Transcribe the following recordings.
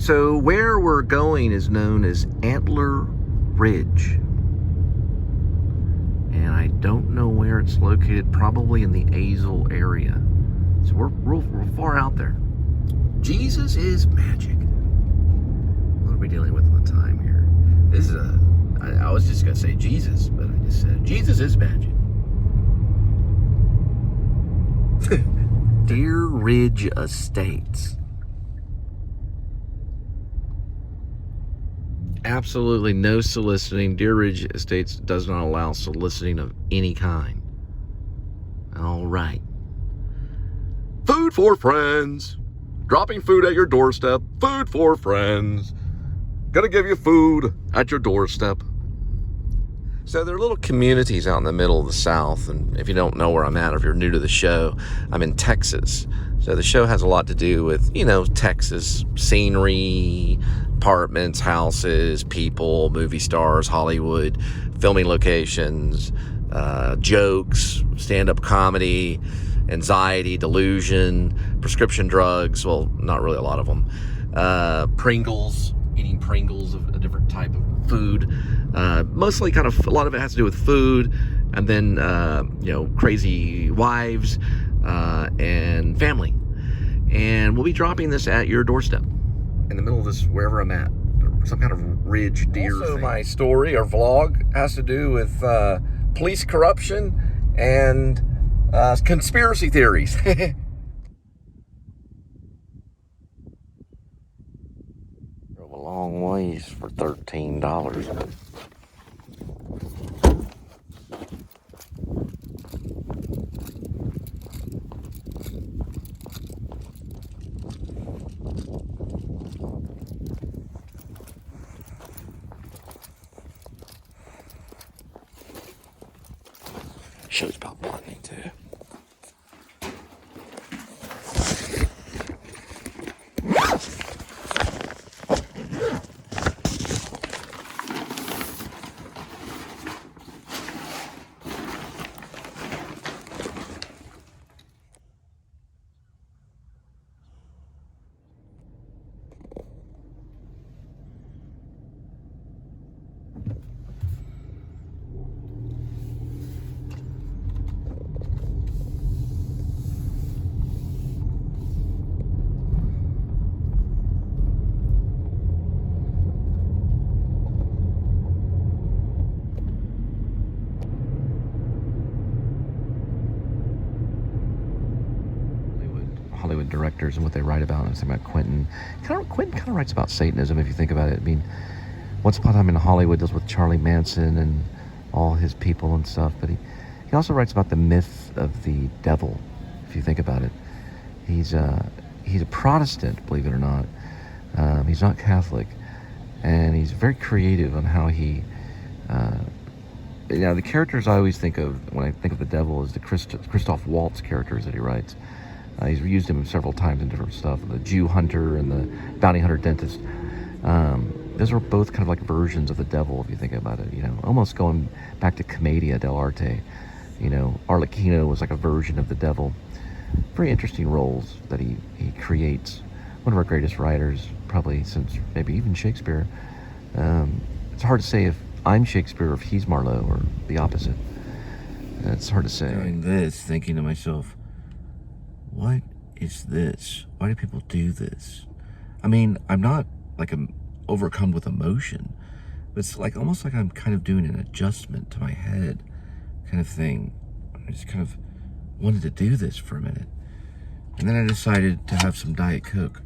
So where we're going is known as Antler Ridge. And I don't know where it's located, probably in the Azle area. So we're far out there. Jesus is magic. What are we dealing with at the time here? This is I was just going to say Jesus, but I just said Jesus is magic. Deer Ridge Estates. Absolutely no soliciting. Deer Ridge Estates does not allow soliciting of any kind. All right. Food for friends. Dropping food at your doorstep. Food for friends. Gonna give you food at your doorstep. So there are little communities out in the middle of the South, and if you don't know where I'm at, or if you're new to the show, I'm in Texas. So the show has a lot to do with, Texas scenery, apartments, houses, people, movie stars, Hollywood, filming locations, jokes, stand-up comedy, anxiety, delusion, prescription drugs, well, not really a lot of them, Pringles, eating Pringles, a different type of food, mostly kind of, a lot of it has to do with food, and then, crazy wives, and family. And we'll be dropping this at your doorstep, in the middle of this, wherever I'm at, some kind of ridge deer also thing. My story or vlog has to do with police corruption and conspiracy theories. Drove a long ways for $13. Show's about blending too. Hollywood directors and what they write about, and something about Quentin. Quentin kind of writes about Satanism, if you think about it. I mean, Once Upon a Time in Hollywood deals with Charlie Manson and all his people and stuff, but he also writes about the myth of the devil, if you think about it. He's a Protestant, believe it or not. He's not Catholic, and he's very creative on how he. The characters I always think of when I think of the devil is the Christoph Waltz characters that he writes. He's used him several times in different stuff. The Jew hunter and the bounty hunter dentist. Those are both kind of like versions of the devil, if you think about it. Almost going back to Commedia dell'arte. Arlecchino was like a version of the devil. Very interesting roles that he creates. One of our greatest writers, probably since maybe even Shakespeare. It's hard to say if I'm Shakespeare or if he's Marlowe or the opposite. It's hard to say. Doing this, thinking to myself, what is this? Why do people do this? I mean, I'm not like I'm overcome with emotion, but it's like almost like I'm kind of doing an adjustment to my head kind of thing. I just kind of wanted to do this for a minute. And then I decided to have some Diet Coke.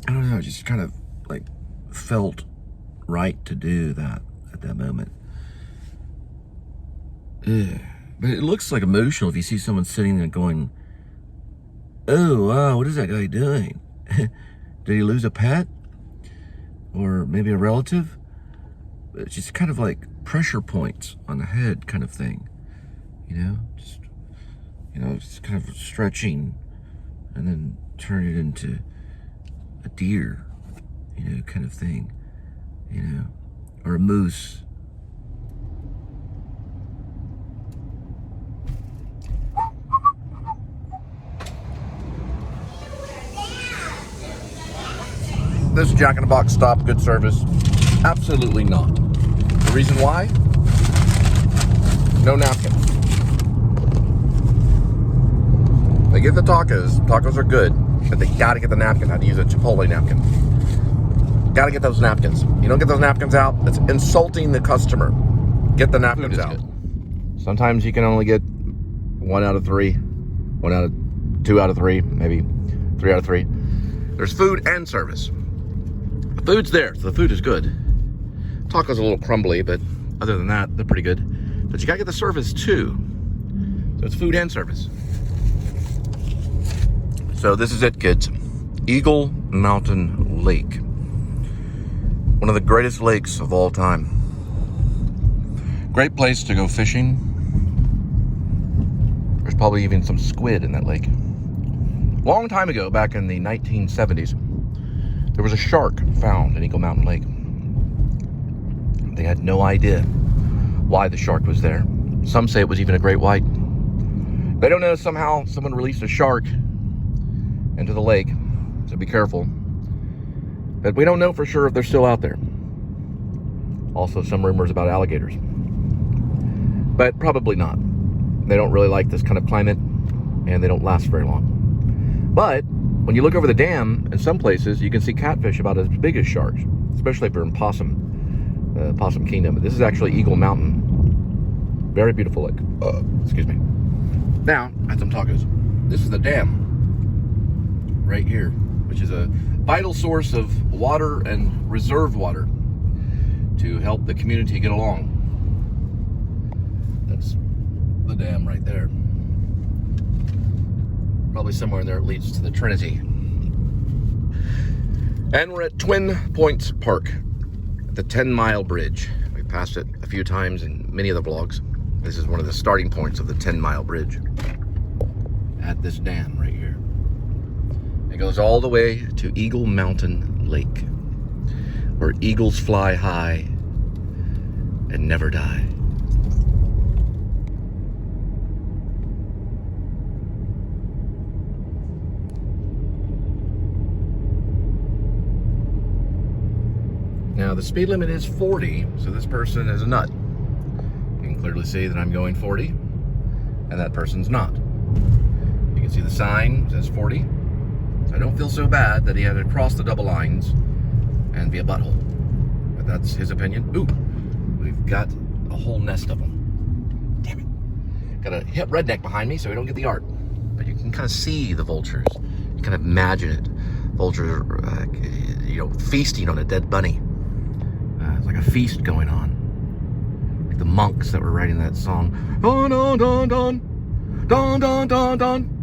I don't know, it just kind of like felt right to do that at that moment. Ugh. But it looks like emotional if you see someone sitting there going, oh wow, what is that guy doing? Did he lose a pet? Or maybe a relative? It's just kind of like pressure points on the head kind of thing. Just kind of stretching and then turn it into a deer, kind of thing. Or a moose. this Jack in the Box stop good service? Absolutely not. The reason why? No napkin. They get the tacos. Tacos are good, but they gotta get the napkin. How to use a Chipotle napkin. Gotta get those napkins. You don't get those napkins out, that's insulting the customer. Get the napkins out. Good. Sometimes you can only get 1 out of 3, 2 out of 3, maybe 3 out of 3. There's food and service. The food's there, so the food is good. Taco's a little crumbly, but other than that, they're pretty good. But you gotta get the service too. So it's food and service. So this is it, kids. Eagle Mountain Lake. One of the greatest lakes of all time. Great place to go fishing. There's probably even some squid in that lake. Long time ago, back in the 1970s, there was a shark found in Eagle Mountain Lake. They had no idea why the shark was there. Some say it was even a great white. They don't know, somehow someone released a shark into the lake, so be careful. But we don't know for sure if they're still out there. Also, some rumors about alligators. But probably not. They don't really like this kind of climate, and they don't last very long. But when you look over the dam, in some places, you can see catfish about as big as sharks, especially if you're in Possum Kingdom. But this is actually Eagle Mountain. Very beautiful lake. Excuse me. Now, I had some tacos. This is the dam right here, which is a vital source of water and reserve water to help the community get along. That's the dam right there. Probably somewhere in there it leads to the Trinity. And we're at Twin Points Park, the 10-mile bridge. We passed it a few times in many of the vlogs. This is one of the starting points of the 10-mile bridge at this dam right here. It goes all the way to Eagle Mountain Lake, where eagles fly high and never die. Now, the speed limit is 40, so this person is a nut. You can clearly see that I'm going 40, and that person's not. You can see the sign says 40. So I don't feel so bad that he had to cross the double lines and be a butthole. But that's his opinion. Ooh, we've got a whole nest of them. Damn it. Got a hip redneck behind me so we don't get the art. But you can kind of see the vultures. You kind of imagine it. Vultures, feasting on a dead bunny. It's like a feast going on. Like the monks that were writing that song. Don, don, don, don. Don, don, don, don.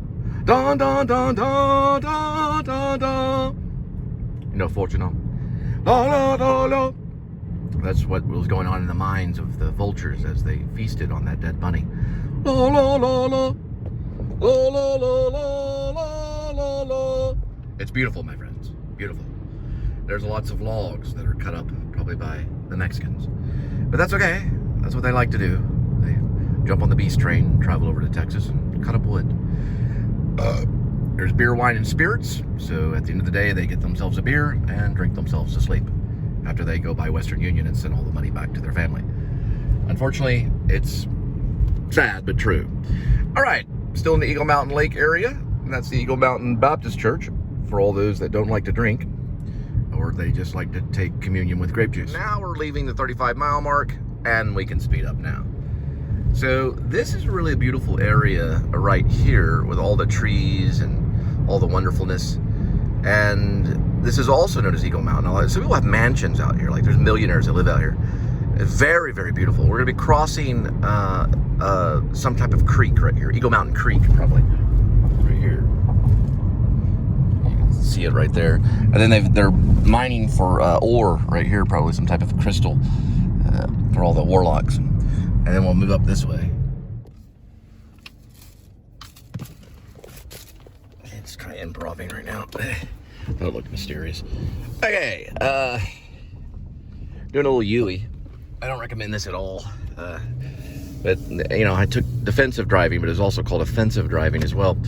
Don, don, don, don, don, don, don. You know, Fortuna. La, la, la, la. That's what was going on in the minds of the vultures as they feasted on that dead bunny. La, la, la, la. La, la, la, la, la, la, la. It's beautiful, my friends. Beautiful. There's lots of logs that are cut up, probably by the Mexicans. But that's okay. That's what they like to do. They jump on the beast train, travel over to Texas, and cut up wood. There's beer, wine, and spirits. So at the end of the day, they get themselves a beer and drink themselves to sleep after they go by Western Union and send all the money back to their family. Unfortunately, it's sad but true. All right, still in the Eagle Mountain Lake area, and that's the Eagle Mountain Baptist Church for all those that don't like to drink, or they just like to take communion with grape juice. Now we're leaving the 35-mile mark, and we can speed up now. So this is really a beautiful area right here with all the trees and all the wonderfulness. And this is also known as Eagle Mountain. Some people have mansions out here, like there's millionaires that live out here. It's very, very beautiful. We're gonna be crossing some type of creek right here. Eagle Mountain Creek, probably. Right here. You can see it right there. And then they're mining for ore right here, probably some type of crystal for all the warlocks. And then we'll move up this way. Let's try improvising right now. That'll look mysterious. Okay, doing a little Yui. I don't recommend this at all. But, you know, I took defensive driving, but it's also called offensive driving as well.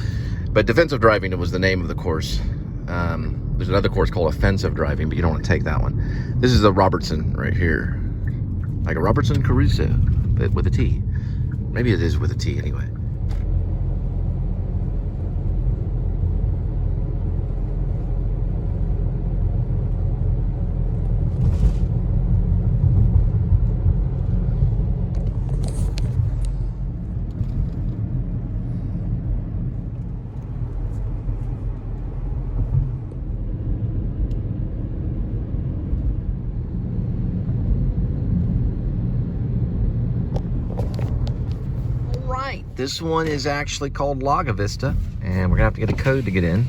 But defensive driving was the name of the course There's another course called offensive driving, but you don't want to take that one. This is a Robertson right here. Like a Robertson Crusoe, but with a T. Maybe it is with a T anyway. This one is actually called Laga Vista, and we're gonna have to get a code to get in.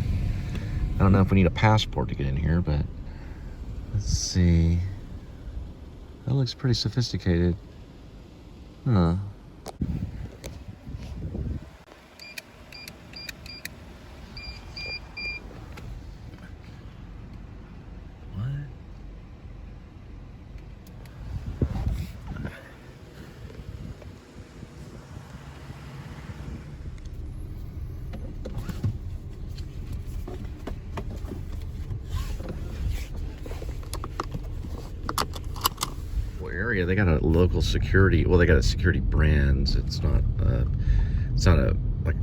I don't know if we need a passport to get in here, but let's see. That looks pretty sophisticated. Huh. Area, they got a local security. Well, they got a security brands. It's not a like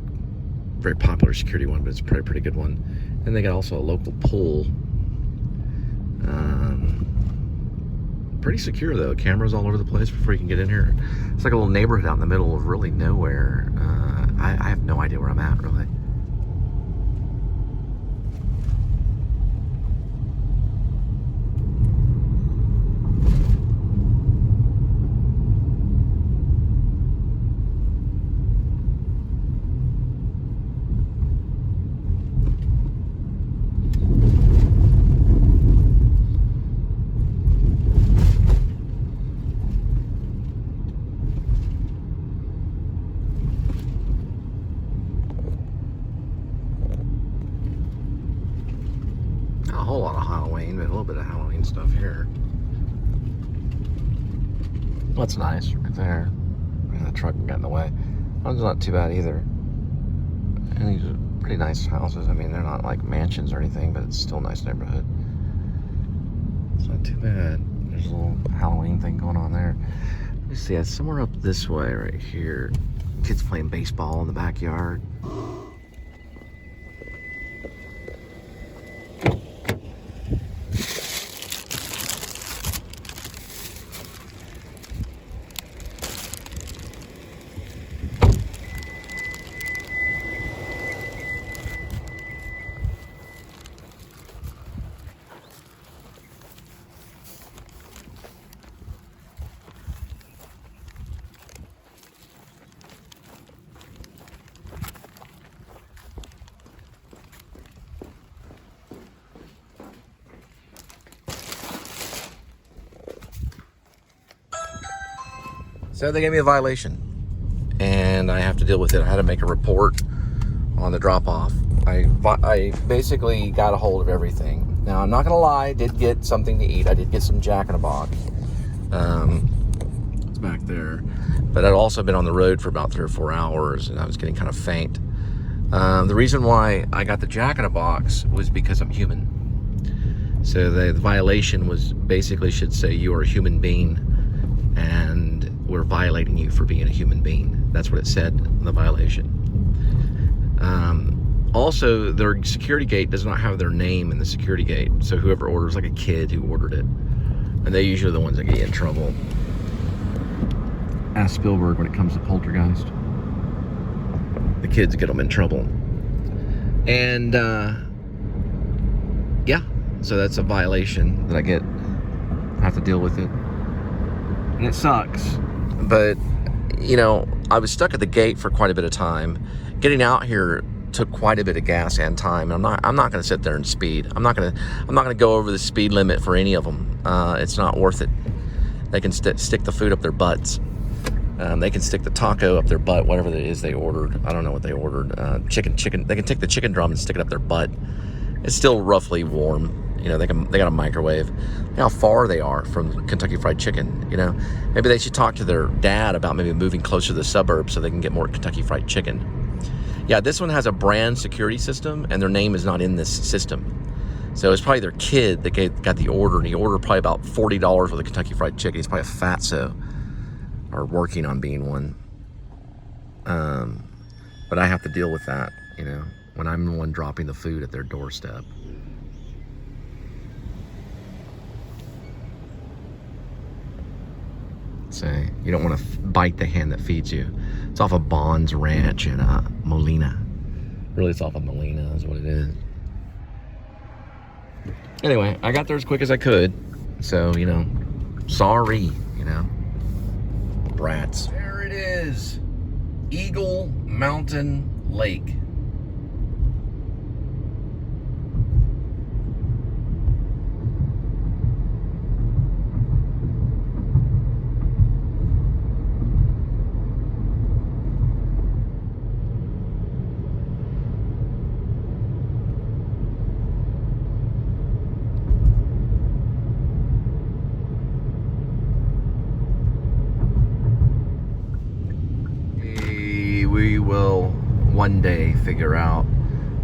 very popular security one, but it's probably a pretty good one. And they got also a local pool. Pretty secure though. Cameras all over the place before you can get in here. It's like a little neighborhood out in the middle of really nowhere. I have no idea where I'm at really. A whole lot of Halloween, but a little bit of Halloween stuff here. That's nice right there. And the truck got in the way. One's not too bad either. And these are pretty nice houses. I mean, they're not like mansions or anything, but it's still a nice neighborhood. It's not too bad. There's a little Halloween thing going on there. Let me see, it's somewhere up this way right here. Kids playing baseball in the backyard. So they gave me a violation, and I have to deal with it. I had to make a report on the drop-off. I basically got a hold of everything. Now, I'm not going to lie, I did get something to eat. I did get some Jack in a Box. It's back there. But I'd also been on the road for about 3 or 4 hours, and I was getting kind of faint. The reason why I got the Jack in a Box was because I'm human. So the violation was basically should say you are a human being, and we're violating you for being a human being. That's what it said in the violation. Also, their security gate does not have their name in the security gate. So whoever orders, like a kid who ordered it, and they're usually the ones that get you in trouble. Ask Spielberg when it comes to Poltergeist. The kids get them in trouble. And yeah, so that's a violation that I have to deal with it. And it sucks. But, you know, I was stuck at the gate for quite a bit of time. Getting out here took quite a bit of gas and time. I'm not going to sit there and speed. I'm not going to go over the speed limit for any of them. It's not worth it. They can stick the food up their butts. They can stick the taco up their butt, whatever it is they ordered. I don't know what they ordered. Chicken. They can take the chicken drum and stick it up their butt. It's still roughly warm. You know, they got a microwave. Look how far they are from Kentucky Fried Chicken, you know. Maybe they should talk to their dad about maybe moving closer to the suburbs so they can get more Kentucky Fried Chicken. Yeah, this one has a brand security system, and their name is not in this system. So it's probably their kid that got the order, and he ordered probably about $40 worth of Kentucky Fried Chicken. He's probably a fatso, or working on being one. But I have to deal with that, you know, when I'm the one dropping the food at their doorstep. Say, you don't want to bite the hand that feeds you. It's off of Bond's Ranch in Molina. Really, it's off of Molina is what it is. Anyway, I got there as quick as I could. So, you know, sorry, you know. Brats. There it is. Eagle Mountain Lake. We will one day figure out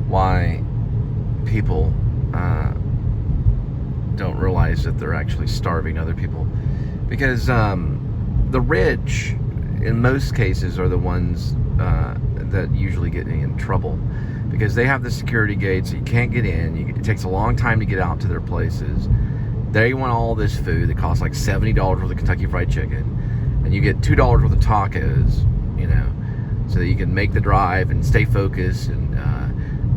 why people don't realize that they're actually starving other people, because the rich in most cases are the ones that usually get in trouble, because they have the security gates, so you can't get in. It takes a long time to get out to their places. They want all this food that costs like $70 worth of Kentucky Fried Chicken, and you get $2 worth of tacos, you know, so that you can make the drive and stay focused, and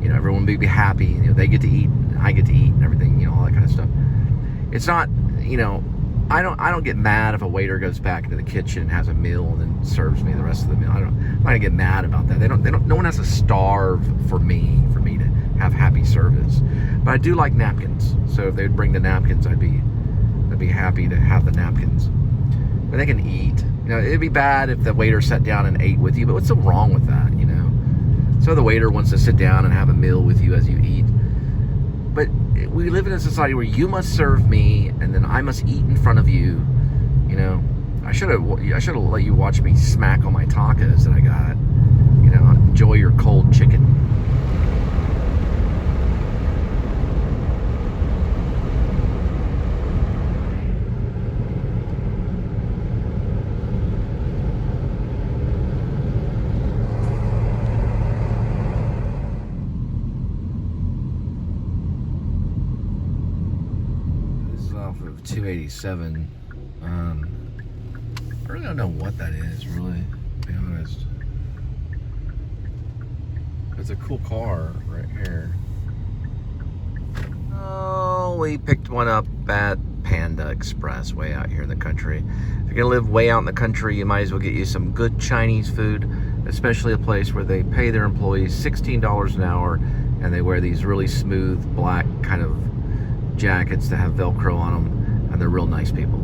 you know, everyone will be happy. You know, they get to eat, and I get to eat, and everything, you know, all that kind of stuff. It's not, you know, I don't get mad if a waiter goes back into the kitchen and has a meal and then serves me the rest of the meal. I'm not gonna get mad about that. No one has to starve for me to have happy service. But I do like napkins, so if they'd bring the napkins, I'd be happy to have the napkins. But they can eat. You know, it'd be bad if the waiter sat down and ate with you, but what's so wrong with that, you know? So the waiter wants to sit down and have a meal with you as you eat. But we live in a society where you must serve me, and then I must eat in front of you. You know, I should have let you watch me smack on my tacos that I got. You know, enjoy your cold chicken. Of 287. I really don't know what that is, really, to be honest. It's a cool car right here. Oh, we picked one up at Panda Express way out here in the country. If you're gonna live way out in the country, you might as well get you some good Chinese food, especially a place where they pay their employees $16 an hour, and they wear these really smooth black kind of jackets that have Velcro on them, and they're real nice people.